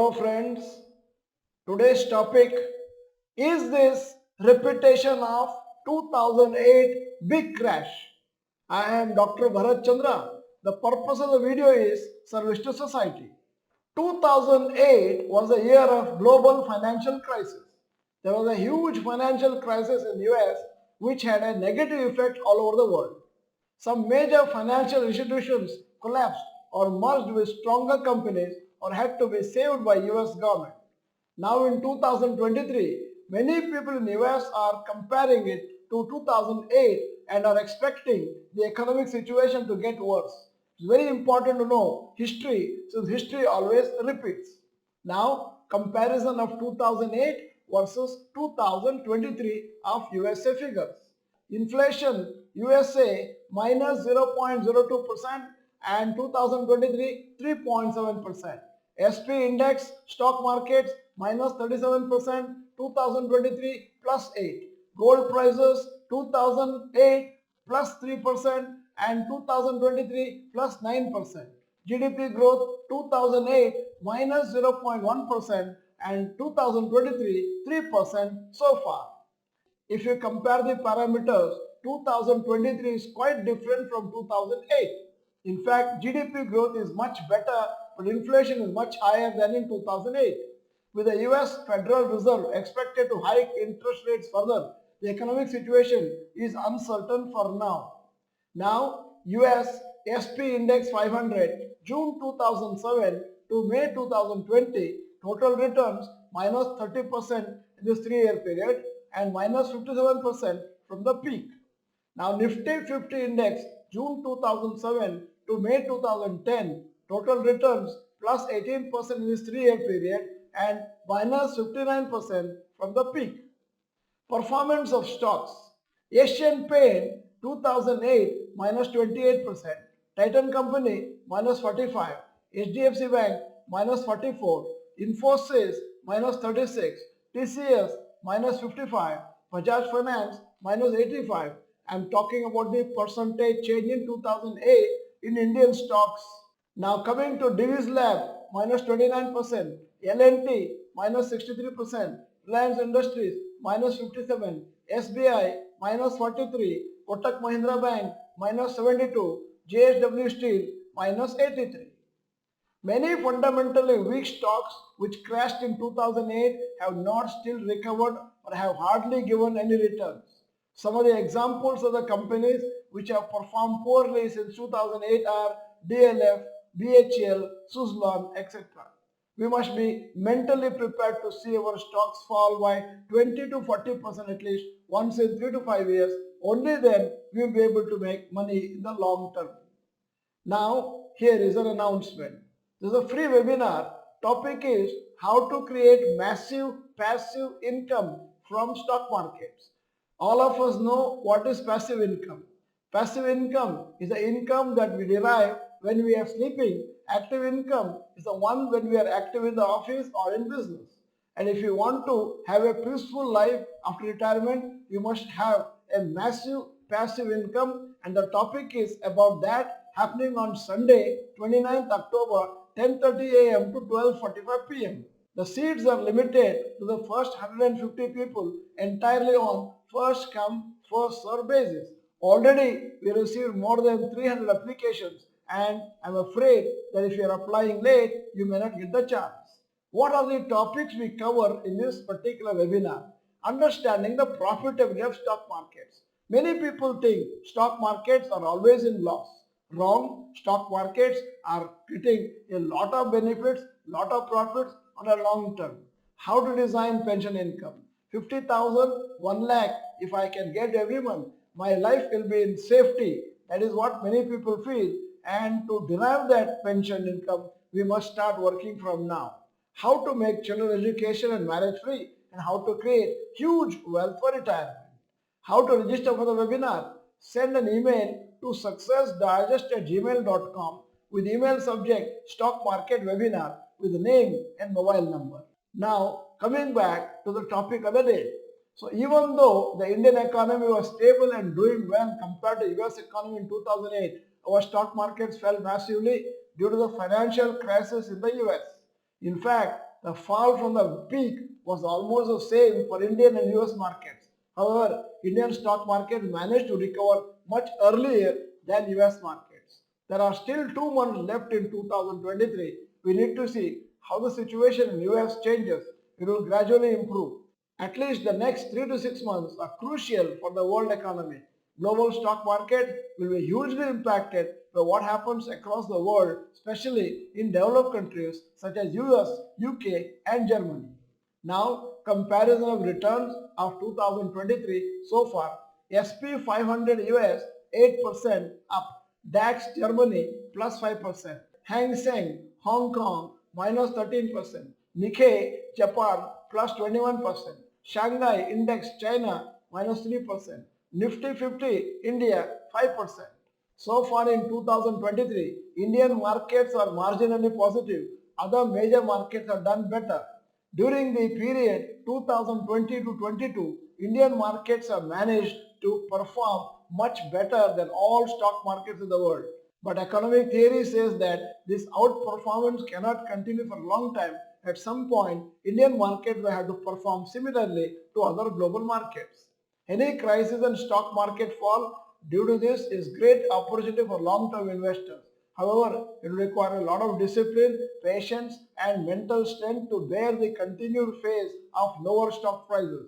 Hello friends, today's topic is this repetition of 2008 big crash. I am Dr. Bharath Chandra. The purpose of the video is service to society. 2008 was a year of global financial crisis. There was a huge financial crisis in the US which had a negative effect all over the world. Some major financial institutions collapsed or merged with stronger companies or had to be saved by US government. Now in 2023, many people in the US are comparing it to 2008 and are expecting the economic situation to get worse. It's very important to know history since history always repeats. Now comparison of 2008 versus 2023 of USA figures. Inflation USA minus 0.02% and 2023 3.7%. SP index stock markets minus 37%, 2023 plus 8. Gold prices 2008 plus 3% and 2023 plus 9%. GDP growth 2008 minus 0.1% and 2023 3% so far. If you compare the parameters, 2023 is quite different from 2008. In fact, GDP growth is much better, but inflation is much higher than in 2008. With the US Federal Reserve expected to hike interest rates further, the economic situation is uncertain for now. Now, US SP Index 500 June 2007 to May 2020 total returns minus 30% in this 3-year period and minus 57% from the peak. Now Nifty 50 Index June 2007 to May 2010 total returns plus 18% in this 3-year period and minus 59% from the peak. Performance of stocks. Asian Paint 2008 minus 28%, Titan Company minus 45, HDFC Bank minus 44, Infosys minus 36, TCS minus 55, Bajaj Finance minus 85. I am talking about the percentage change in 2008 in Indian stocks. Now coming to Divi's Lab minus 29%, L&T minus 63%, Reliance Industries minus 57, SBI minus 43, Kotak Mahindra Bank minus 72, JSW Steel minus 83. Many fundamentally weak stocks which crashed in 2008 have not still recovered or have hardly given any returns. Some of the examples of the companies which have performed poorly since 2008 are DLF, BHL, Suzlon, etc. We must be mentally prepared to see our stocks fall by 20 to 40% at least once in 3 to 5 years. Only then we will be able to make money in the long term. Now here is an announcement. This is a free webinar. Topic is how to create massive passive income from stock markets. All of us know what is passive income. Passive income is the income that we derive when we are sleeping. Active income is the one when we are active in the office or in business. And if you want to have a peaceful life after retirement, you must have a massive passive income, and the topic is about that, happening on Sunday 29th October 10:30 a.m. to 12:45 p.m. The seats are limited to the first 150 people entirely on first come first served basis. Already we received more than 300 applications, and I'm afraid that if you are applying late, you may not get the chance. What are the topics we cover in this particular webinar? Understanding the profitability of stock markets. Many people think stock markets are always in loss. Wrong. Stock markets are getting a lot of benefits, lot of profits on a long term. How to design pension income. 50,000, 1 lakh, if I can get every month, my life will be in safety. That is what many people feel. And to derive that pension income, we must start working from now. How to make children education and marriage free, and how to create huge wealth for retirement. How to register for the webinar. Send an email to successdigest@gmail.com with email subject stock market webinar with name and mobile number. Now coming back to the topic of the day. So even though the Indian economy was stable and doing well compared to US economy in 2008, our stock markets fell massively due to the financial crisis in the US. In fact, The fall from the peak was almost the same for Indian and US markets. However, Indian stock market managed to recover much earlier than US markets. There are still 2 months left in 2023. We need to see how the situation in US changes. It will gradually improve. At least the next 3 to 6 months are crucial for the world economy. Global stock market will be hugely impacted by what happens across the world, especially in developed countries such as US, UK and Germany. Now, comparison of returns of 2023 so far. SP 500 US 8% up, DAX Germany plus 5%, Hang Seng Hong Kong minus 13%, Nikkei Japan plus 21%, Shanghai Index China minus 3%, Nifty 50 India 5%. So far in 2023, Indian markets are marginally positive. Other major markets have done better. During the period 2020 to 22, Indian markets have managed to perform much better than all stock markets in the world. But economic theory says that this outperformance cannot continue for a long time. At some point, Indian market will have to perform similarly to other global markets. Any crisis in stock market fall due to this is great opportunity for long-term investors. However, it will require a lot of discipline, patience and mental strength to bear the continued phase of lower stock prices.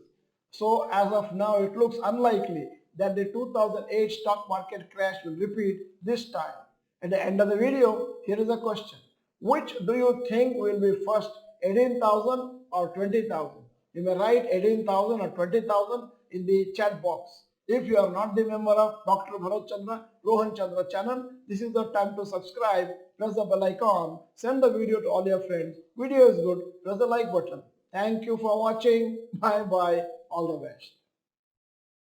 So as of now, it looks unlikely that the 2008 stock market crash will repeat this time. At the end of the video, here is a question. Which do you think will be first, 18,000 or 20,000? You may write 18,000 or 20,000 in the chat box. If you are not the member of Dr. Bharath Chandra, Rohan Chandra channel, this is the time to subscribe, press the bell icon, send the video to all your friends. Video is good, press the like button. Thank you for watching. Bye bye. All the best.